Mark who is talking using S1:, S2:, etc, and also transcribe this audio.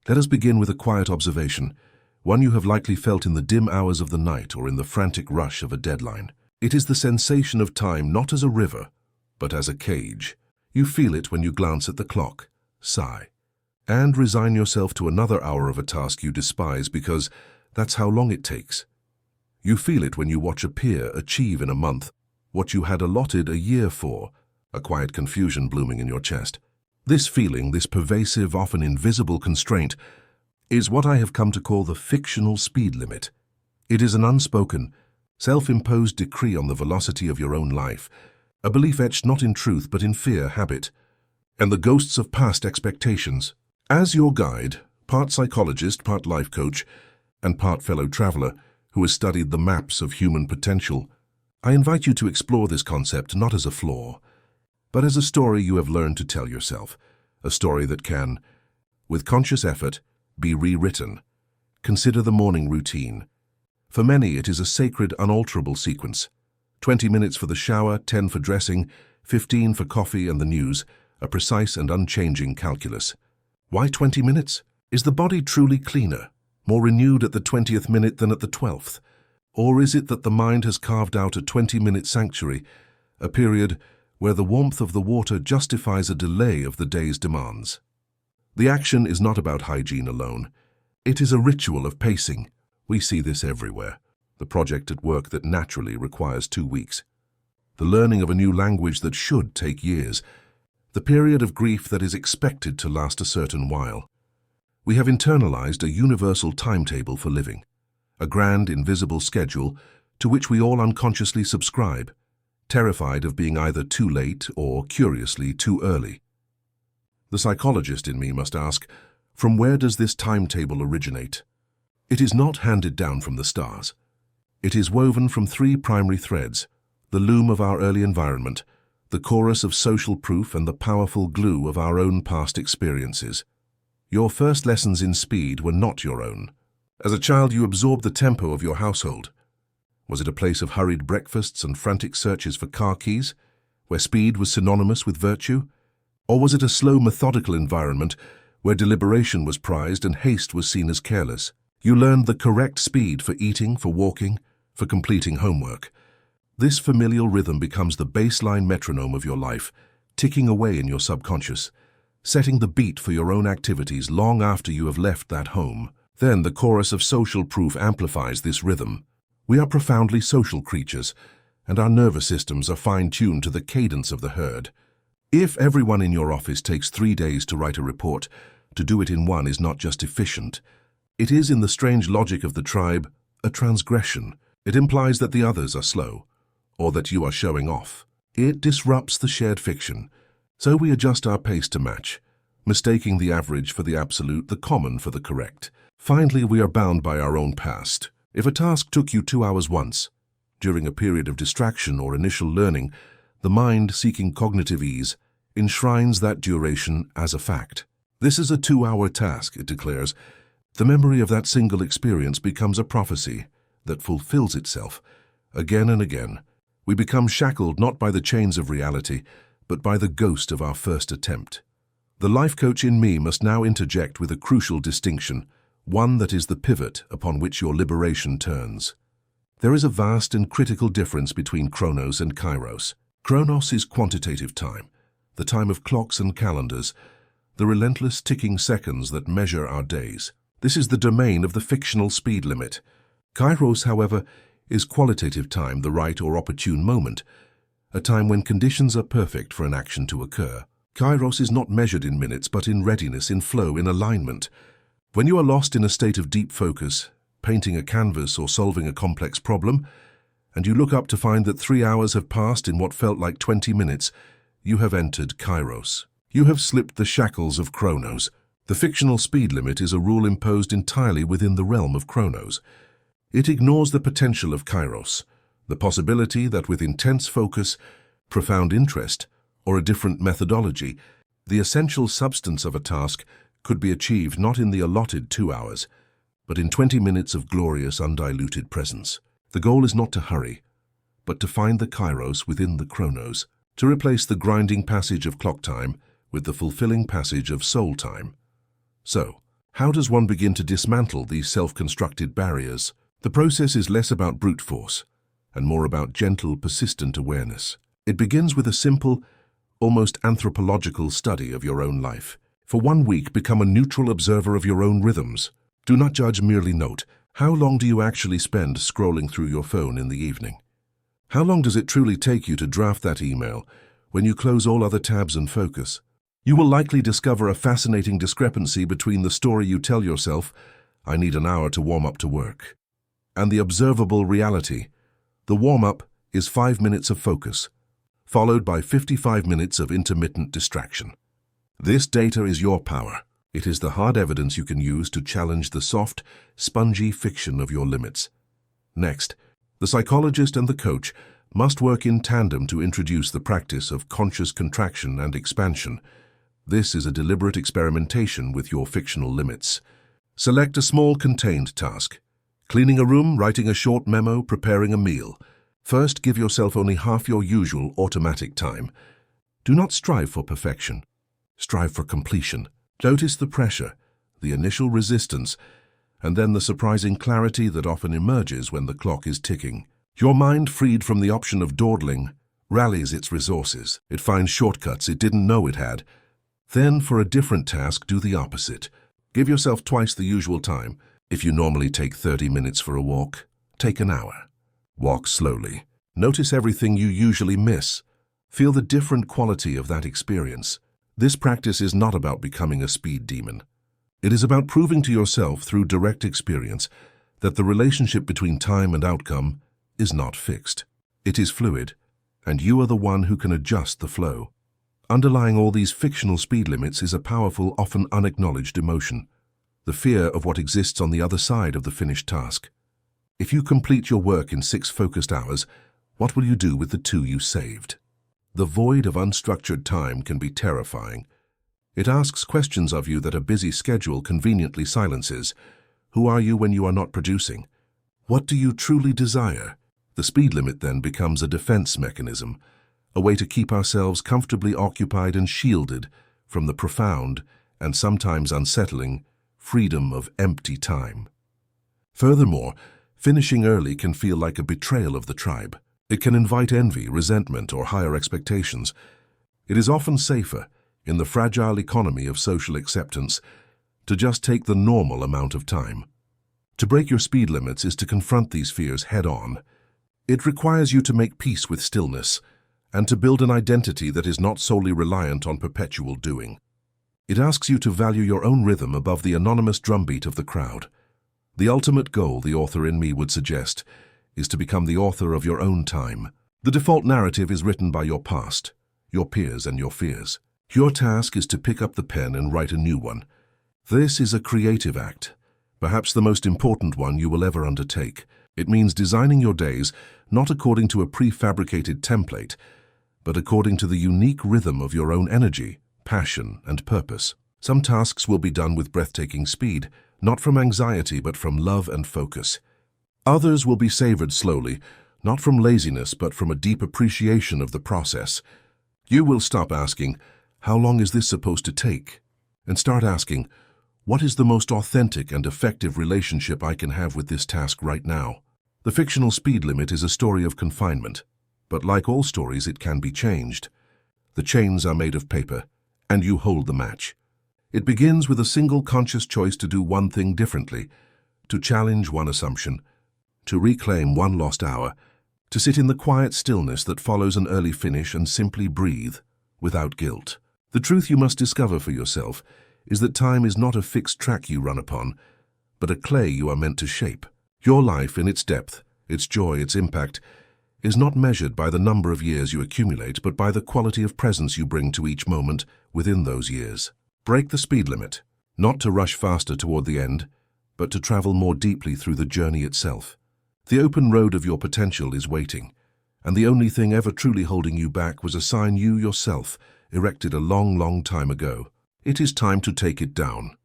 S1: Let us begin with a quiet observation, one you have likely felt in the dim hours of the night or in the frantic rush of a deadline. It is the sensation of time not as a river, but as a cage. You feel it when you glance at the clock, sigh, and resign yourself to another hour of a task you despise because that's how long it takes. You feel it when you watch a peer achieve in a month what you had allotted a year for, a quiet confusion blooming in your chest. This feeling, this pervasive, often invisible constraint, is what I have come to call the fictional speed limit. It is an unspoken, self-imposed decree on the velocity of your own life, a belief etched not in truth but in fear, habit, and the ghosts of past expectations. As your guide, part psychologist, part life coach, and part fellow traveler who has studied the maps of human potential, I invite you to explore this concept not as a flaw, but as a story you have learned to tell yourself, a story that can, with conscious effort, be rewritten. Consider the morning routine. For many, it is a sacred, unalterable sequence. 20 minutes for the shower, 10 for dressing, 15 for coffee and the news, a precise and unchanging calculus. Why 20 minutes? Is the body truly cleaner, more renewed at the 20th minute than at the 12th? Or is it that the mind has carved out a 20-minute sanctuary, a period where the warmth of the water justifies a delay of the day's demands? The action is not about hygiene alone. It is a ritual of pacing. We see this everywhere. The project at work that naturally requires 2 weeks. The learning of a new language that should take years. The period of grief that is expected to last a certain while. We have internalized a universal timetable for living, a grand, invisible schedule to which we all unconsciously subscribe, terrified of being either too late or, curiously, too early. The psychologist in me must ask, from where does this timetable originate? It is not handed down from the stars. It is woven from 3 primary threads, the loom of our early environment, the chorus of social proof, and the powerful glue of our own past experiences. Your first lessons in speed were not your own. As a child, you absorbed the tempo of your household. Was it a place of hurried breakfasts and frantic searches for car keys, where speed was synonymous with virtue? Or was it a slow, methodical environment where deliberation was prized and haste was seen as careless? You learned the correct speed for eating, for walking, for completing homework. This familial rhythm becomes the baseline metronome of your life, ticking away in your subconscious, setting the beat for your own activities long after you have left that home. Then the chorus of social proof amplifies this rhythm. We are profoundly social creatures, and our nervous systems are fine-tuned to the cadence of the herd. If everyone in your office takes 3 days to write a report, to do it in 1 is not just efficient. It is, in the strange logic of the tribe, a transgression. It implies that the others are slow, or that you are showing off. It disrupts the shared fiction, so we adjust our pace to match, mistaking the average for the absolute, the common for the correct. Finally, we are bound by our own past. If a task took you 2 hours once, during a period of distraction or initial learning, the mind, seeking cognitive ease, enshrines that duration as a fact. This is a 2-hour task, it declares. The memory of that single experience becomes a prophecy that fulfills itself. Again and again, we become shackled not by the chains of reality, but by the ghost of our first attempt. The life coach in me must now interject with a crucial distinction, one that is the pivot upon which your liberation turns. There is a vast and critical difference between Chronos and Kairos. Chronos is quantitative time, the time of clocks and calendars, the relentless ticking seconds that measure our days. This is the domain of the fictional speed limit. Kairos, however, is qualitative time, the right or opportune moment, a time when conditions are perfect for an action to occur. Kairos is not measured in minutes, but in readiness, in flow, in alignment. When you are lost in a state of deep focus, painting a canvas or solving a complex problem, and you look up to find that 3 hours have passed in what felt like 20 minutes, you have entered Kairos. You have slipped the shackles of Chronos. The fictional speed limit is a rule imposed entirely within the realm of Chronos. It ignores the potential of Kairos, the possibility that with intense focus, profound interest, or a different methodology, the essential substance of a task could be achieved not in the allotted 2 hours, but in 20 minutes of glorious, undiluted presence. The goal is not to hurry, but to find the Kairos within the Chronos, to replace the grinding passage of clock time with the fulfilling passage of soul time. So, How does one begin to dismantle these self-constructed barriers? The process is less about brute force and more about gentle, persistent awareness. It begins with a simple, almost anthropological study of your own life. For 1 week, become a neutral observer of your own rhythms. Do not judge, merely note. How long do you actually spend scrolling through your phone in the evening? How long does it truly take you to draft that email when you close all other tabs and focus? You will likely discover a fascinating discrepancy between the story you tell yourself, "I need an hour to warm up to work," and the observable reality. The warm-up is 5 minutes of focus, followed by 55 minutes of intermittent distraction. This data is your power. It is the hard evidence you can use to challenge the soft, spongy fiction of your limits. Next, the psychologist and the coach must work in tandem to introduce the practice of conscious contraction and expansion. This is a deliberate experimentation with your fictional limits. Select a small, contained task. Cleaning a room, writing a short memo, preparing a meal. First, give yourself only half your usual automatic time. Do not strive for perfection. Strive for completion. Notice the pressure, the initial resistance, and then the surprising clarity that often emerges when the clock is ticking. Your mind, freed from the option of dawdling, rallies its resources. It finds shortcuts it didn't know it had. Then, for a different task, do the opposite. Give yourself twice the usual time. If you normally take 30 minutes for a walk, take an hour. Walk slowly. Notice everything you usually miss. Feel the different quality of that experience. This practice is not about becoming a speed demon. It is about proving to yourself through direct experience that the relationship between time and outcome is not fixed. It is fluid, and you are the one who can adjust the flow. Underlying all these fictional speed limits is a powerful, often unacknowledged emotion, the fear of what exists on the other side of the finished task. If you complete your work in 6 focused hours, what will you do with the 2 you saved? The void of unstructured time can be terrifying. It asks questions of you that a busy schedule conveniently silences. Who are you when you are not producing? What do you truly desire? The speed limit then becomes a defense mechanism, a way to keep ourselves comfortably occupied and shielded from the profound and sometimes unsettling freedom of empty time. Furthermore, finishing early can feel like a betrayal of the tribe. It can invite envy, resentment, or higher expectations. It is often safer, in the fragile economy of social acceptance, to just take the normal amount of time. To break your speed limits is to confront these fears head-on. It requires you to make peace with stillness, and to build an identity that is not solely reliant on perpetual doing. It asks you to value your own rhythm above the anonymous drumbeat of the crowd. The ultimate goal, the author in me would suggest, is to become the author of your own time. The default narrative is written by your past, your peers, and your fears. Your task is to pick up the pen and write a new one. This is a creative act, perhaps the most important one you will ever undertake. It means designing your days not according to a prefabricated template, but according to the unique rhythm of your own energy, passion, and purpose. Some tasks will be done with breathtaking speed, not from anxiety but from love and focus. Others will be savored slowly, not from laziness but from a deep appreciation of the process. You will stop asking, "How long is this supposed to take?" and start asking, "What is the most authentic and effective relationship I can have with this task right now?" The fictional speed limit is a story of confinement, but like all stories, it can be changed. The chains are made of paper, and you hold the match. It begins with a single conscious choice to do one thing differently, to challenge one assumption, to reclaim one lost hour, to sit in the quiet stillness that follows an early finish and simply breathe, without guilt. The truth you must discover for yourself is that time is not a fixed track you run upon, but a clay you are meant to shape. Your life, in its depth, its joy, its impact, is not measured by the number of years you accumulate, but by the quality of presence you bring to each moment within those years. Break the speed limit, not to rush faster toward the end, but to travel more deeply through the journey itself. The open road of your potential is waiting, and the only thing ever truly holding you back was a sign you yourself erected a long, long time ago. It is time to take it down.